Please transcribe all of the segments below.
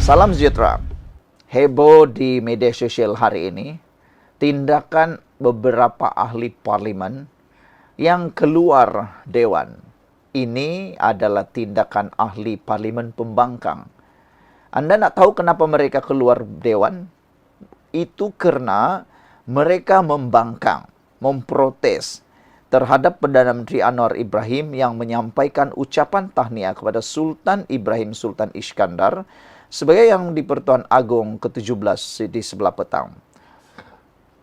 Salam sejahtera. Heboh di media sosial hari ini, tindakan beberapa ahli parlimen yang keluar dewan. Ini adalah tindakan ahli parlimen pembangkang. Anda nak tahu kenapa mereka keluar dewan? Itu karena mereka membangkang, memprotes terhadap Perdana Menteri Anwar Ibrahim yang menyampaikan ucapan tahniah kepada Sultan Ibrahim Sultan Iskandar sebagai yang di-Pertuan Agong ke-17 di sebelah petang.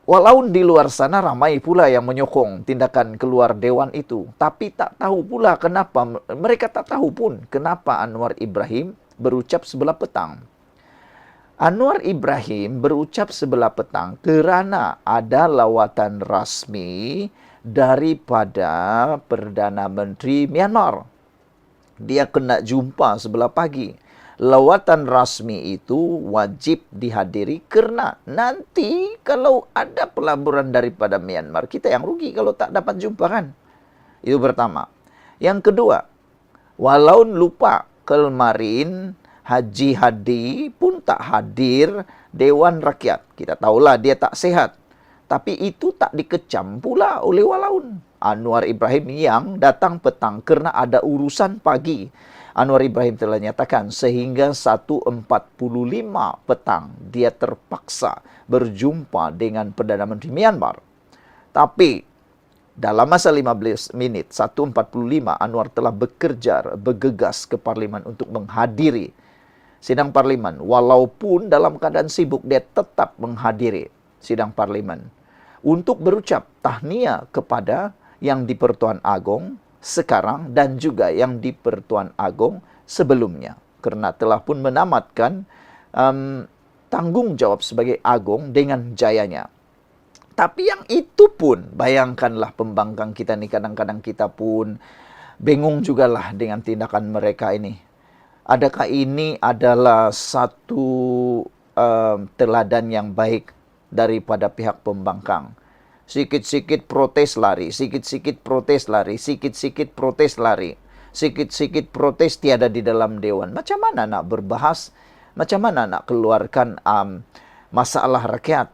Walau di luar sana ramai pula yang menyokong tindakan keluar dewan itu, tapi tak tahu pula kenapa, mereka tak tahu pun kenapa Anwar Ibrahim berucap sebelah petang. Anwar Ibrahim berucap sebelah petang kerana ada lawatan rasmi daripada Perdana Menteri Myanmar. Dia kena jumpa sebelah pagi. Lawatan rasmi itu wajib dihadiri kerana nanti kalau ada pelaburan daripada Myanmar, kita yang rugi kalau tak dapat jumpa kan. Itu pertama. Yang kedua, walau lupa kemarin Haji Hadi pun tak hadir Dewan Rakyat. Kita tahulah dia tak sehat. Tapi itu tak dikecam pula oleh Walaun. Anwar Ibrahim yang datang petang kerana ada urusan pagi. Anwar Ibrahim telah nyatakan sehingga 1.45 petang dia terpaksa berjumpa dengan Perdana Menteri Myanmar. Tapi dalam masa 15 minit, 1.45, Anwar telah bergegas ke Parlimen untuk menghadiri sidang Parlimen. Walaupun dalam keadaan sibuk, dia tetap menghadiri sidang Parlimen untuk berucap tahniah kepada yang di-Pertuan Agong sekarang dan juga yang di-Pertuan Agong sebelumnya. Kerana telah pun menamatkan tanggungjawab sebagai Agong dengan jayanya. Tapi yang itu pun, bayangkanlah pembangkang kita ni, kadang-kadang kita pun bingung jugalah dengan tindakan mereka ini. Adakah ini adalah satu teladan yang baik daripada pihak pembangkang? Sikit-sikit protes lari, sikit-sikit protes lari, sikit-sikit protes lari, sikit-sikit protes tiada di dalam dewan. Macam mana nak berbahas? Macam mana nak keluarkan masalah rakyat?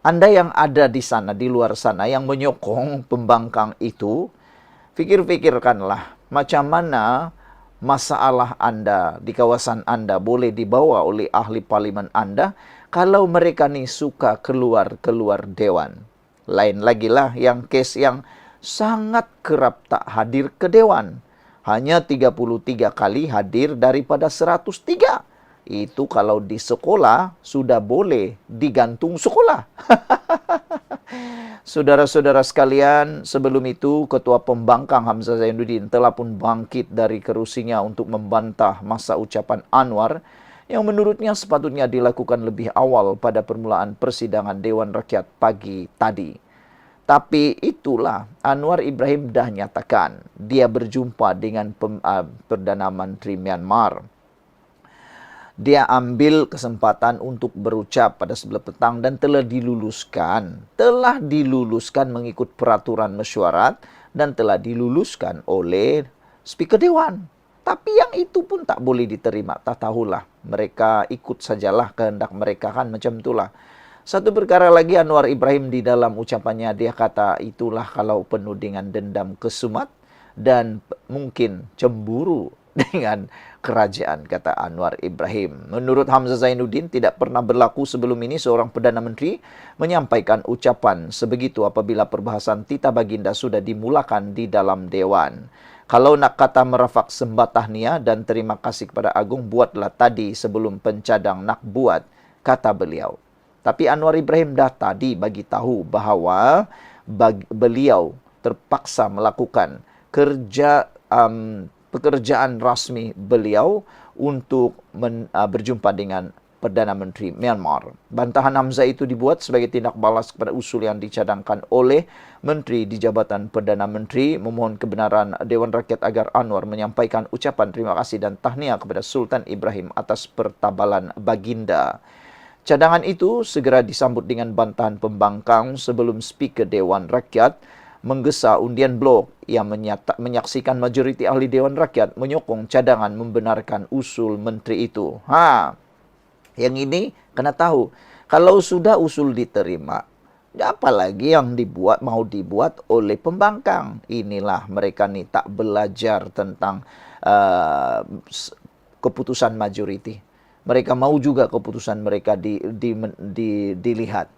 Anda yang ada di sana, di luar sana, yang menyokong pembangkang itu, fikir-fikirkanlah macam mana masalah Anda di kawasan Anda boleh dibawa oleh ahli parlimen Anda kalau mereka ni suka keluar dewan. Lain lagi lah yang kes yang sangat kerap tak hadir ke dewan. Hanya 33 kali hadir daripada 103. Itu kalau di sekolah sudah boleh digantung sekolah. Saudara-saudara sekalian, sebelum itu Ketua Pembangkang Hamzah Zainuddin telah pun bangkit dari kerusinya untuk membantah masa ucapan Anwar yang menurutnya sepatutnya dilakukan lebih awal pada permulaan persidangan Dewan Rakyat pagi tadi. Tapi itulah, Anwar Ibrahim dah nyatakan dia berjumpa dengan Perdana Menteri Myanmar. Dia ambil kesempatan untuk berucap pada sebelah petang dan telah diluluskan. Telah diluluskan mengikut peraturan mesyuarat dan telah diluluskan oleh Speaker Dewan. Tapi yang itu pun tak boleh diterima. Tak tahulah. Mereka ikut sajalah kehendak mereka kan, macam itulah. Satu perkara lagi, Anwar Ibrahim di dalam ucapannya dia kata itulah kalau penuh dengan dendam kesumat dan mungkin cemburu dengan kerajaan, kata Anwar Ibrahim. Menurut Hamzah Zainuddin, tidak pernah berlaku sebelum ini seorang Perdana Menteri menyampaikan ucapan sebegitu apabila perbahasan Tita Baginda sudah dimulakan di dalam Dewan. Kalau nak kata merafak sembah tahniah dan terima kasih kepada Agong, buatlah tadi sebelum pencadang nak buat, kata beliau. Tapi Anwar Ibrahim dah tadi bagi tahu bahawa beliau terpaksa melakukan pekerjaan rasmi beliau untuk berjumpa dengan Perdana Menteri Myanmar. Bantahan Hamzah itu dibuat sebagai tindak balas kepada usul yang dicadangkan oleh Menteri di Jabatan Perdana Menteri memohon kebenaran Dewan Rakyat agar Anwar menyampaikan ucapan terima kasih dan tahniah kepada Sultan Ibrahim atas pertabalan baginda. Cadangan itu segera disambut dengan bantahan pembangkang sebelum Speaker Dewan Rakyat menggesa undian blok yang menyaksikan majoriti ahli Dewan Rakyat menyokong cadangan membenarkan usul menteri itu. Yang ini kena tahu, kalau sudah usul diterima, apalagi yang mau dibuat oleh pembangkang. Inilah mereka nih tak belajar tentang uh, keputusan majority. Mereka mau juga keputusan mereka dilihat.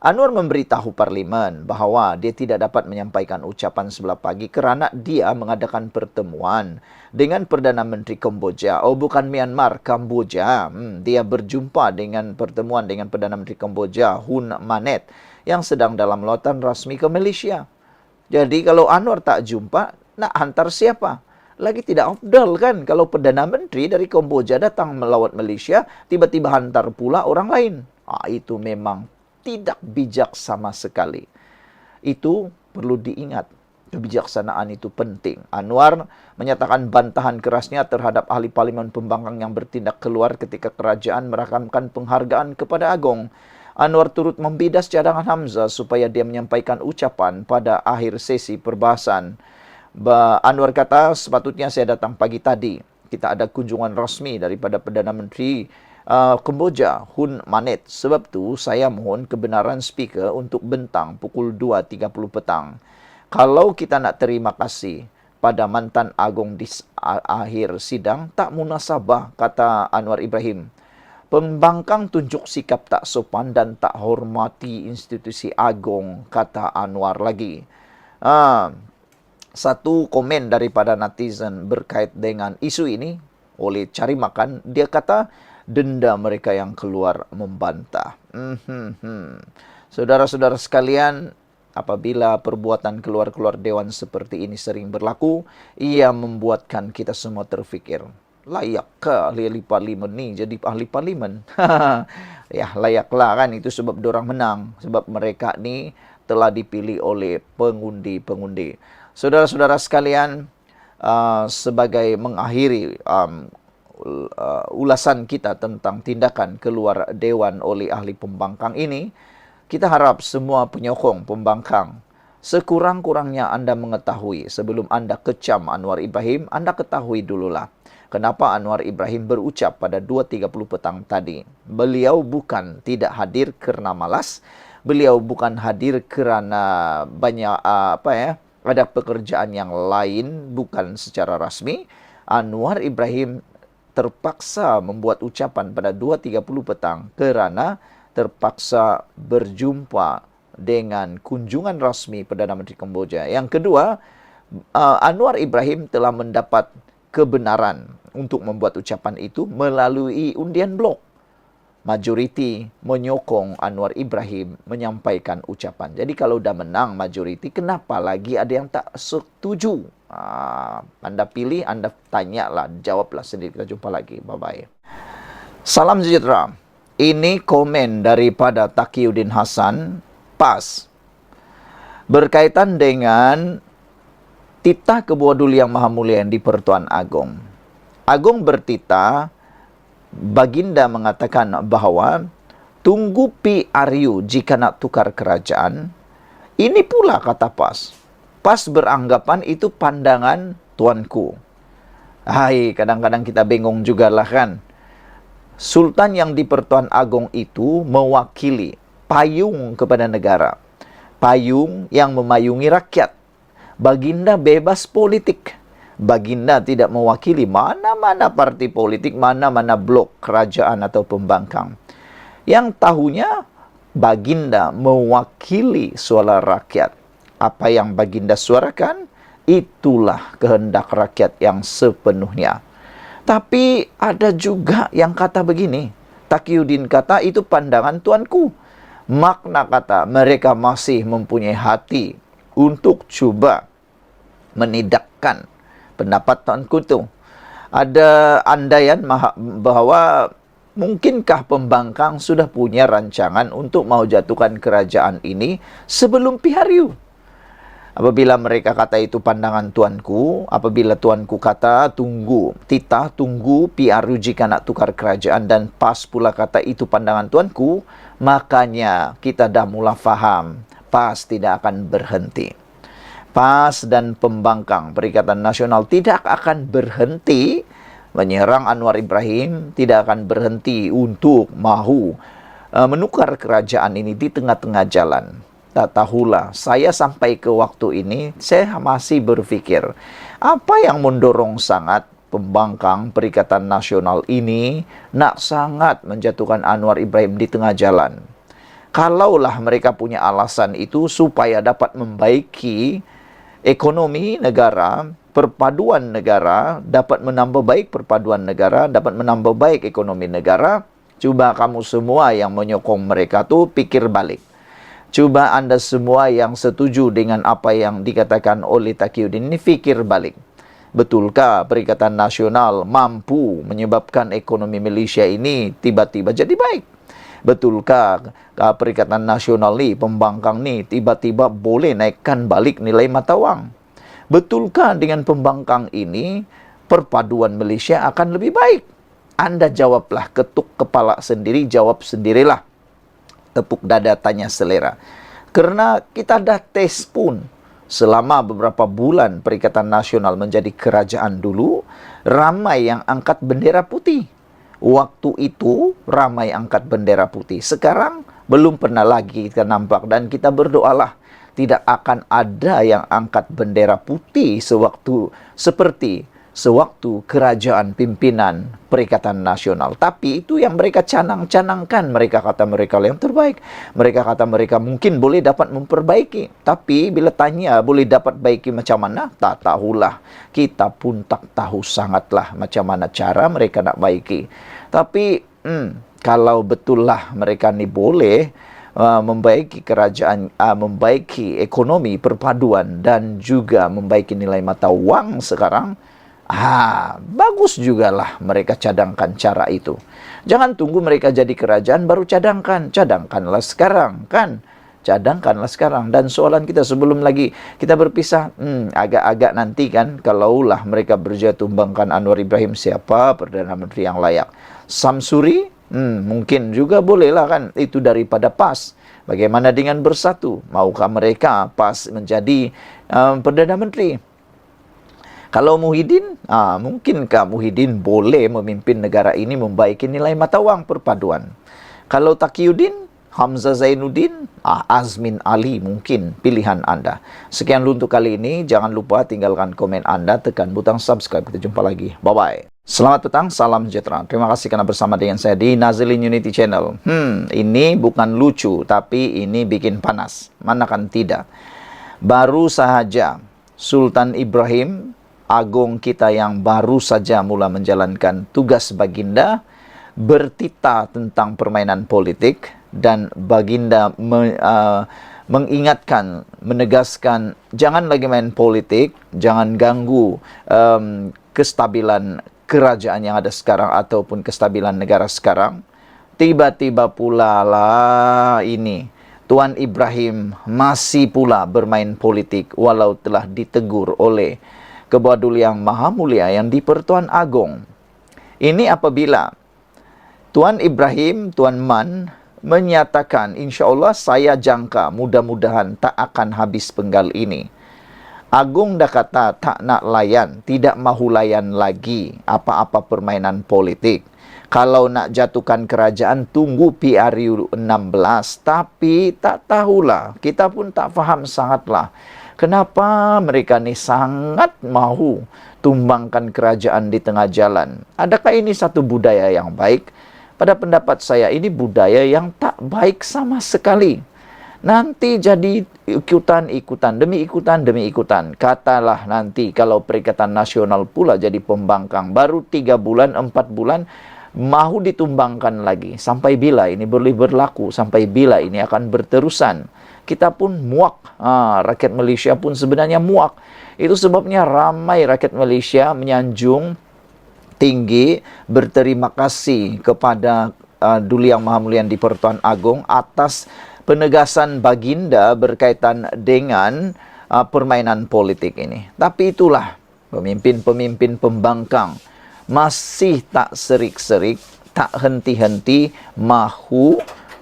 Anwar memberitahu parlimen bahwa dia tidak dapat menyampaikan ucapan sebelah pagi kerana dia mengadakan pertemuan dengan Perdana Menteri Kamboja. Oh, bukan Myanmar, Kamboja. Dia berjumpa dengan pertemuan dengan Perdana Menteri Kamboja, Hun Manet, yang sedang dalam lautan rasmi ke Malaysia. Jadi kalau Anwar tak jumpa, nak hantar siapa? Lagi tidak afdal kan kalau Perdana Menteri dari Kamboja datang melawat Malaysia, tiba-tiba hantar pula orang lain. Itu memang tidak bijak sama sekali. Itu perlu diingat. Kebijaksanaan itu penting. Anwar menyatakan bantahan kerasnya terhadap ahli parlimen pembangkang yang bertindak keluar ketika kerajaan merakamkan penghargaan kepada Agong. Anwar turut membidas cadangan Hamzah supaya dia menyampaikan ucapan pada akhir sesi perbahasan. Anwar kata, sepatutnya saya datang pagi tadi. Kita ada kunjungan rasmi daripada Perdana Menteri Kamboja, Hun Manet. Sebab tu saya mohon kebenaran speaker untuk bentang pukul 2.30 petang. Kalau kita nak terima kasih pada mantan Agong di akhir sidang, tak munasabah, kata Anwar Ibrahim. Pembangkang tunjuk sikap tak sopan dan tak hormati institusi Agong, kata Anwar lagi. Satu komen daripada netizen berkait dengan isu ini oleh Cari Makan, dia kata denda mereka yang keluar membantah. Saudara-saudara sekalian, apabila perbuatan keluar-keluar dewan seperti ini sering berlaku, ia membuatkan kita semua terfikir, layakkah ahli parlimen ni jadi ahli parlimen? Ya, layaklah kan, itu sebab diorang menang. Sebab mereka ni telah dipilih oleh pengundi-pengundi. Saudara-saudara sekalian, sebagai mengakhiri ulasan kita tentang tindakan keluar dewan oleh ahli pembangkang ini, kita harap semua penyokong pembangkang, sekurang-kurangnya anda mengetahui sebelum anda kecam Anwar Ibrahim, anda ketahui dululah kenapa Anwar Ibrahim berucap pada 2.30 petang tadi. Beliau bukan tidak hadir kerana malas, beliau bukan hadir kerana banyak ada pekerjaan yang lain, bukan secara rasmi. Anwar Ibrahim terpaksa membuat ucapan pada 2.30 petang kerana terpaksa berjumpa dengan kunjungan rasmi Perdana Menteri Kamboja. Yang kedua, Anwar Ibrahim telah mendapat kebenaran untuk membuat ucapan itu melalui undian blok. Majoriti menyokong Anwar Ibrahim menyampaikan ucapan. Jadi kalau dah menang majoriti, kenapa lagi ada yang tak setuju? Anda pilih, anda tanyalah, jawablah sendiri. Kita jumpa lagi. Bye-bye. Salam sejahtera. Ini komen daripada Taqiyuddin Hasan, PAS. Berkaitan dengan titah Ketua Duli Yang Maha Mulia yang di-Pertuan Agong. Agong bertitah, Baginda mengatakan bahawa tunggu PRU jika nak tukar kerajaan. Ini pula kata PAS. PAS beranggapan itu pandangan tuanku. Kadang-kadang kita bingung jugalah kan. Sultan yang di-Pertuan Agong itu mewakili payung kepada negara. Payung yang memayungi rakyat. Baginda bebas politik. Baginda tidak mewakili mana-mana parti politik, mana-mana blok kerajaan atau pembangkang. Yang tahunya, Baginda mewakili suara rakyat. Apa yang Baginda suarakan, itulah kehendak rakyat yang sepenuhnya. Tapi ada juga yang kata begini, Taqiyuddin kata itu pandangan tuanku. Makna kata mereka masih mempunyai hati untuk cuba menidakkan pendapat tuanku itu. Ada andaian bahawa mungkinkah pembangkang sudah punya rancangan untuk mau jatuhkan kerajaan ini sebelum PRU. Apabila mereka kata itu pandangan tuanku, apabila tuanku kata tunggu PRU jika nak tukar kerajaan, dan PAS pula kata itu pandangan tuanku, makanya kita dah mula faham PAS tidak akan berhenti. PAS dan pembangkang Perikatan Nasional tidak akan berhenti menyerang Anwar Ibrahim, tidak akan berhenti untuk mahu menukar kerajaan ini di tengah-tengah jalan. Tak tahulah, saya sampai ke waktu ini, saya masih berpikir, apa yang mendorong sangat pembangkang Perikatan Nasional ini nak sangat menjatuhkan Anwar Ibrahim di tengah jalan. Kalaulah mereka punya alasan itu supaya dapat membaiki ekonomi negara, perpaduan negara, dapat menambah baik perpaduan negara, dapat menambah baik ekonomi negara, coba kamu semua yang menyokong mereka tuh pikir balik. Coba Anda semua yang setuju dengan apa yang dikatakan oleh Taqiyuddin ini fikir balik. Betulkah Perikatan Nasional mampu menyebabkan ekonomi Malaysia ini tiba-tiba jadi baik? Betulkah Perikatan Nasional ni, pembangkang ni, tiba-tiba boleh naikkan balik nilai mata wang? Betulkah dengan pembangkang ini, perpaduan Malaysia akan lebih baik? Anda jawablah, ketuk kepala sendiri, jawab sendirilah. Tepuk dada, tanya selera. Karena kita dah tes pun, selama beberapa bulan Perikatan Nasional menjadi kerajaan dulu, ramai yang angkat bendera putih. Waktu itu ramai angkat bendera putih. Sekarang belum pernah lagi kita nampak, dan kita berdoalah tidak akan ada yang angkat bendera putih seperti sewaktu kerajaan pimpinan Perikatan Nasional. Tapi itu yang mereka canang-canangkan. Mereka kata mereka yang terbaik. Mereka kata mereka mungkin boleh dapat memperbaiki. Tapi bila tanya boleh dapat baiki macam mana, tak tahulah. Kita pun tak tahu sangatlah macam mana cara mereka nak baiki. Tapi kalau betullah mereka ni boleh membaiki kerajaan, membaiki ekonomi perpaduan dan juga membaiki nilai mata wang sekarang, bagus jugalah mereka cadangkan cara itu. Jangan tunggu mereka jadi kerajaan baru cadangkan. Cadangkanlah sekarang, kan? Cadangkanlah sekarang. Dan soalan kita sebelum lagi kita berpisah, agak-agak nanti kan, kalaulah mereka berjatuh tumbangkan Anwar Ibrahim, siapa Perdana Menteri yang layak? Samsuri? Mungkin juga bolehlah kan, itu daripada PAS. Bagaimana dengan Bersatu? Maukah mereka PAS menjadi Perdana Menteri? Kalau Muhyiddin, mungkinkah Muhyiddin boleh memimpin negara ini membaiki nilai mata wang perpaduan? Kalau Taqiyuddin, Hamzah Zainuddin, Azmin Ali mungkin pilihan Anda. Sekian dulu untuk kali ini. Jangan lupa tinggalkan komen Anda, tekan butang subscribe. Kita jumpa lagi. Bye-bye. Selamat petang, salam sejahtera. Terima kasih karena bersama dengan saya di Nazilin Unity Channel. Ini bukan lucu, tapi ini bikin panas. Mana kan tidak? Baru sahaja Sultan Ibrahim Agung kita yang baru saja mula menjalankan tugas Baginda bertita tentang permainan politik, dan Baginda mengingatkan, menegaskan jangan lagi main politik, jangan ganggu kestabilan kerajaan yang ada sekarang ataupun kestabilan negara sekarang. Tiba-tiba pula lah ini Tuan Ibrahim masih pula bermain politik walau telah ditegur oleh Ketua Duli Yang Maha Mulia yang di-Pertuan Agong. Ini apabila Tuan Ibrahim, Tuan Man menyatakan, insya Allah saya jangka mudah-mudahan tak akan habis penggal ini. Agung dah kata tak nak layan, tidak mahu layan lagi apa-apa permainan politik. Kalau nak jatuhkan kerajaan, tunggu PRU 16. Tapi tak tahulah, kita pun tak faham sangatlah. Kenapa mereka ni sangat mahu tumbangkan kerajaan di tengah jalan? Adakah ini satu budaya yang baik? Pada pendapat saya, ini budaya yang tak baik sama sekali. Nanti jadi ikutan-ikutan, demi ikutan. Katalah nanti kalau Perikatan Nasional pula jadi pembangkang, baru 3 bulan, 4 bulan, mahu ditumbangkan lagi. Sampai bila ini boleh berlaku? Sampai bila ini akan berterusan? Kita pun muak. Rakyat Malaysia pun sebenarnya muak. Itu sebabnya ramai rakyat Malaysia menyanjung tinggi berterima kasih kepada Duli Yang Maha Mulia di-Pertuan Agong atas penegasan Baginda berkaitan dengan permainan politik ini. Tapi itulah pemimpin-pemimpin pembangkang masih tak serik-serik, tak henti-henti mahu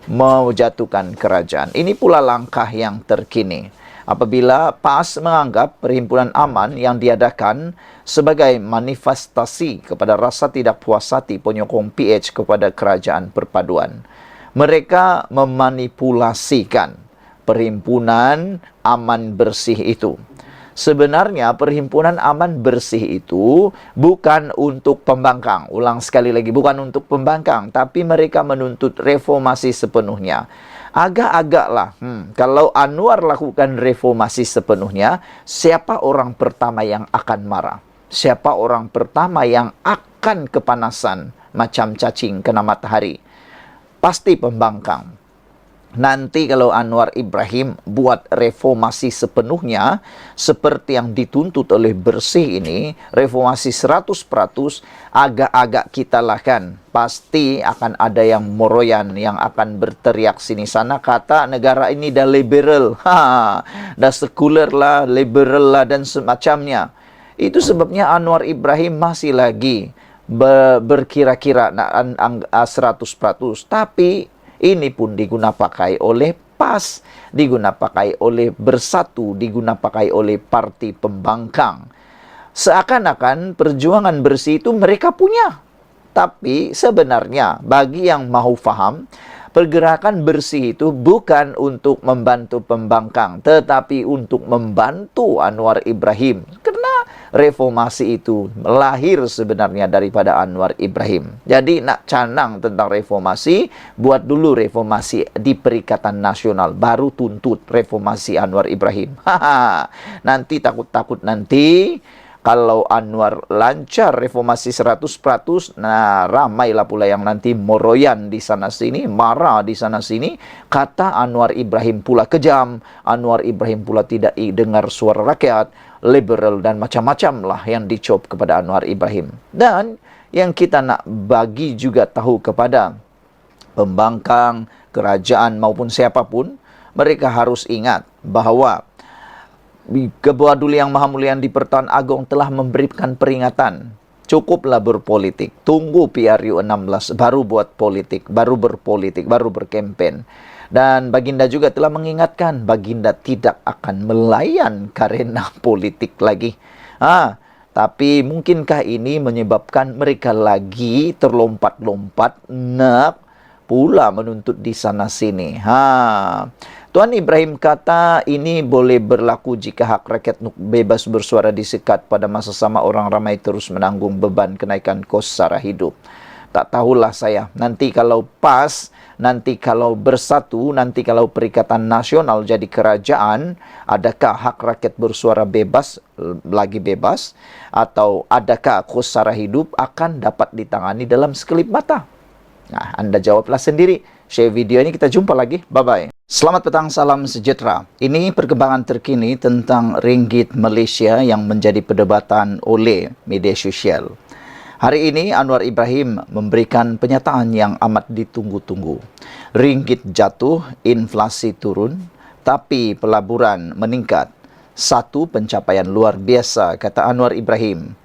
menjatuhkan kerajaan. Ini pula langkah yang terkini. apabila PAS menganggap perhimpunan aman yang diadakan sebagai manifestasi kepada rasa tidak puas hati penyokong PH kepada kerajaan perpaduan. Mereka memanipulasikan perhimpunan aman bersih itu. Sebenarnya perhimpunan aman bersih itu bukan untuk pembangkang. Ulang sekali lagi, bukan untuk pembangkang, tapi mereka menuntut reformasi sepenuhnya. Agak-agaklah, kalau Anwar lakukan reformasi sepenuhnya, siapa orang pertama yang akan marah? Siapa orang pertama yang akan kepanasan macam cacing kena matahari? Pasti pembangkang. Nanti kalau Anwar Ibrahim buat reformasi sepenuhnya seperti yang dituntut oleh Bersih ini, reformasi 100%, agak-agak kita lah kan, pasti akan ada yang moroyan, yang akan berteriak sini sana kata negara ini dah liberal, dah sekuler lah, liberal lah dan semacamnya. Itu sebabnya Anwar Ibrahim masih lagi berkira-kira 100%, tapi ini pun diguna pakai oleh PAS, diguna pakai oleh Bersatu, diguna pakai oleh parti pembangkang. Seakan-akan perjuangan bersih itu mereka punya. Tapi sebenarnya bagi yang mahu faham, pergerakan bersih itu bukan untuk membantu pembangkang, tetapi untuk membantu Anwar Ibrahim. Karena reformasi itu lahir sebenarnya daripada Anwar Ibrahim. Jadi nak canang tentang reformasi, buat dulu reformasi di Perikatan Nasional, baru tuntut reformasi Anwar Ibrahim. Nanti takut-takut nanti kalau Anwar lancar reformasi 100%, nah ramailah pula yang nanti moroyan di sana sini, marah di sana sini, kata Anwar Ibrahim pula kejam, Anwar Ibrahim pula tidak dengar suara rakyat, liberal dan macam-macam lah yang dicop kepada Anwar Ibrahim. Dan yang kita nak bagi juga tahu kepada pembangkang, kerajaan maupun siapapun, mereka harus ingat bahawa Ketua Duli Yang Maha Mulia di Pertuan Agong telah memberikan peringatan. Cukuplah berpolitik. Tunggu PRU 16 baru buat politik, baru berpolitik, baru berkempen. Dan Baginda juga telah mengingatkan Baginda tidak akan melayan karena politik lagi. Tapi mungkinkah ini menyebabkan mereka lagi terlompat-lompat nak pula menuntut di sana sini. Tuan Ibrahim kata ini boleh berlaku jika hak rakyat bebas bersuara disekat pada masa sama orang ramai terus menanggung beban kenaikan kos sara hidup. Tak tahulah saya, nanti kalau PAS, nanti kalau Bersatu, nanti kalau Perikatan Nasional jadi kerajaan, adakah hak rakyat bersuara bebas, lagi bebas, atau adakah kos sara hidup akan dapat ditangani dalam sekelip mata? Nah, Anda jawablah sendiri. Share video ini, kita jumpa lagi. Bye-bye. Selamat petang, salam sejahtera. Ini perkembangan terkini tentang ringgit Malaysia yang menjadi perdebatan oleh media sosial. Hari ini Anwar Ibrahim memberikan pernyataan yang amat ditunggu-tunggu. Ringgit jatuh, inflasi turun, tapi pelaburan meningkat. Satu pencapaian luar biasa, kata Anwar Ibrahim.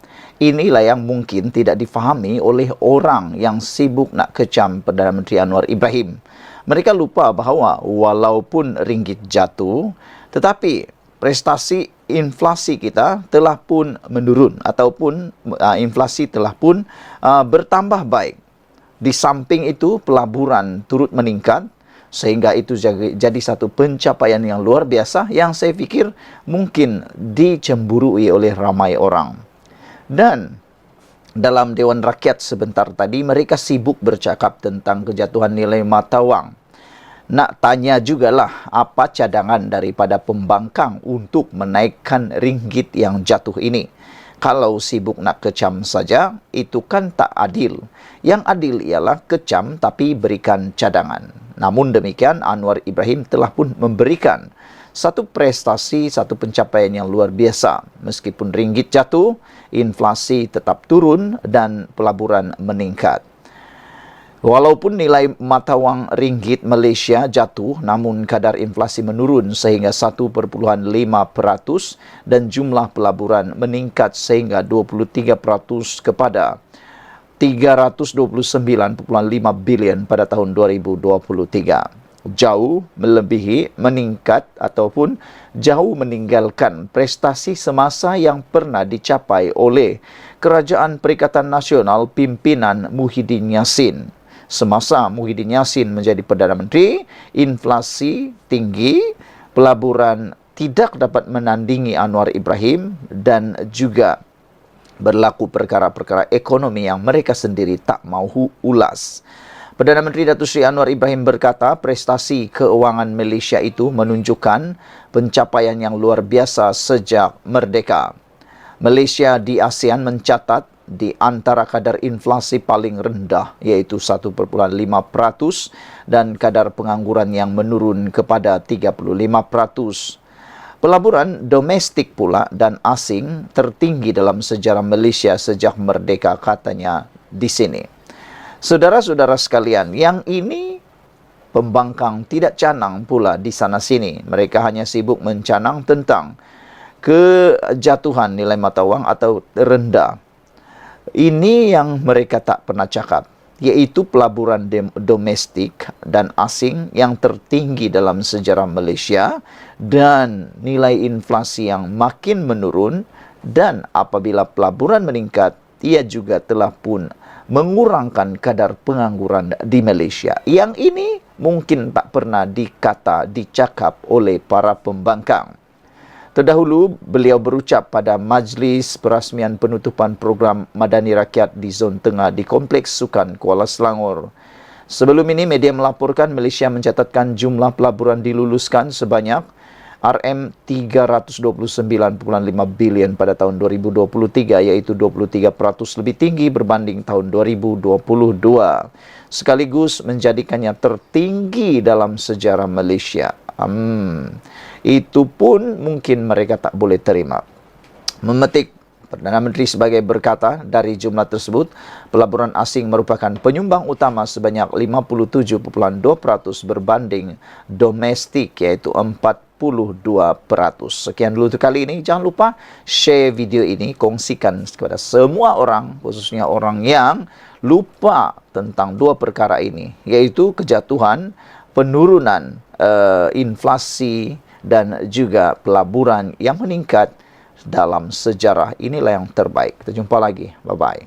Inilah yang mungkin tidak difahami oleh orang yang sibuk nak kecam Perdana Menteri Anwar Ibrahim. Mereka lupa bahawa walaupun ringgit jatuh, tetapi prestasi inflasi kita telah pun menurun ataupun inflasi telah pun bertambah baik. Di samping itu pelaburan turut meningkat sehingga itu jadi satu pencapaian yang luar biasa yang saya fikir mungkin dicemburui oleh ramai orang. Dan dalam Dewan Rakyat sebentar tadi mereka sibuk bercakap tentang kejatuhan nilai mata wang. Nak tanya jugalah apa cadangan daripada pembangkang untuk menaikkan ringgit yang jatuh ini. Kalau sibuk nak kecam saja, itu kan tak adil. Yang adil ialah kecam tapi berikan cadangan. Namun demikian, Anwar Ibrahim telah pun memberikan satu prestasi, satu pencapaian yang luar biasa. Meskipun ringgit jatuh, inflasi tetap turun dan pelaburan meningkat. Walaupun nilai mata wang ringgit Malaysia jatuh, namun kadar inflasi menurun sehingga 1.5% dan jumlah pelaburan meningkat sehingga 23% kepada 329.5 bilion pada tahun 2023. jauh melebihi, meningkat ataupun jauh meninggalkan prestasi semasa yang pernah dicapai oleh Kerajaan Perikatan Nasional pimpinan Muhyiddin Yassin. Semasa Muhyiddin Yassin menjadi Perdana Menteri, inflasi tinggi, pelaburan tidak dapat menandingi Anwar Ibrahim, dan juga berlaku perkara-perkara ekonomi yang mereka sendiri tak mahu ulas. Perdana Menteri Datuk Seri Anwar Ibrahim berkata prestasi keuangan Malaysia itu menunjukkan pencapaian yang luar biasa sejak merdeka. Malaysia di ASEAN mencatat di antara kadar inflasi paling rendah iaitu 1,5% dan kadar pengangguran yang menurun kepada 35%. Pelaburan domestik pula dan asing tertinggi dalam sejarah Malaysia sejak merdeka, katanya di sini. Saudara-saudara sekalian, yang ini pembangkang tidak canang pula di sana-sini. Mereka hanya sibuk mencanang tentang kejatuhan nilai mata wang atau rendah. Ini yang mereka tak pernah cakap, yaitu pelaburan domestik dan asing yang tertinggi dalam sejarah Malaysia dan nilai inflasi yang makin menurun, dan apabila pelaburan meningkat, ia juga telah pun mengurangkan kadar pengangguran di Malaysia. Yang ini mungkin tak pernah dicakap oleh para pembangkang. Terdahulu, beliau berucap pada majlis perasmian penutupan program Madani Rakyat di Zon Tengah di Kompleks Sukan Kuala Selangor. Sebelum ini, media melaporkan Malaysia mencatatkan jumlah pelaburan diluluskan sebanyak RM329.5 bilion pada tahun 2023, iaitu 23% lebih tinggi berbanding tahun 2022. Sekaligus menjadikannya tertinggi dalam sejarah Malaysia. Itu pun mungkin mereka tak boleh terima. Memetik Perdana Menteri sebagai berkata, dari jumlah tersebut, pelaburan asing merupakan penyumbang utama sebanyak 57.2% berbanding domestik, iaitu 42%. Sekian dulu untuk kali ini. Jangan lupa share video ini, kongsikan kepada semua orang, khususnya orang yang lupa tentang dua perkara ini, yaitu kejatuhan, penurunan inflasi, dan juga pelaburan yang meningkat dalam sejarah. Inilah yang terbaik. Kita jumpa lagi. Bye-bye.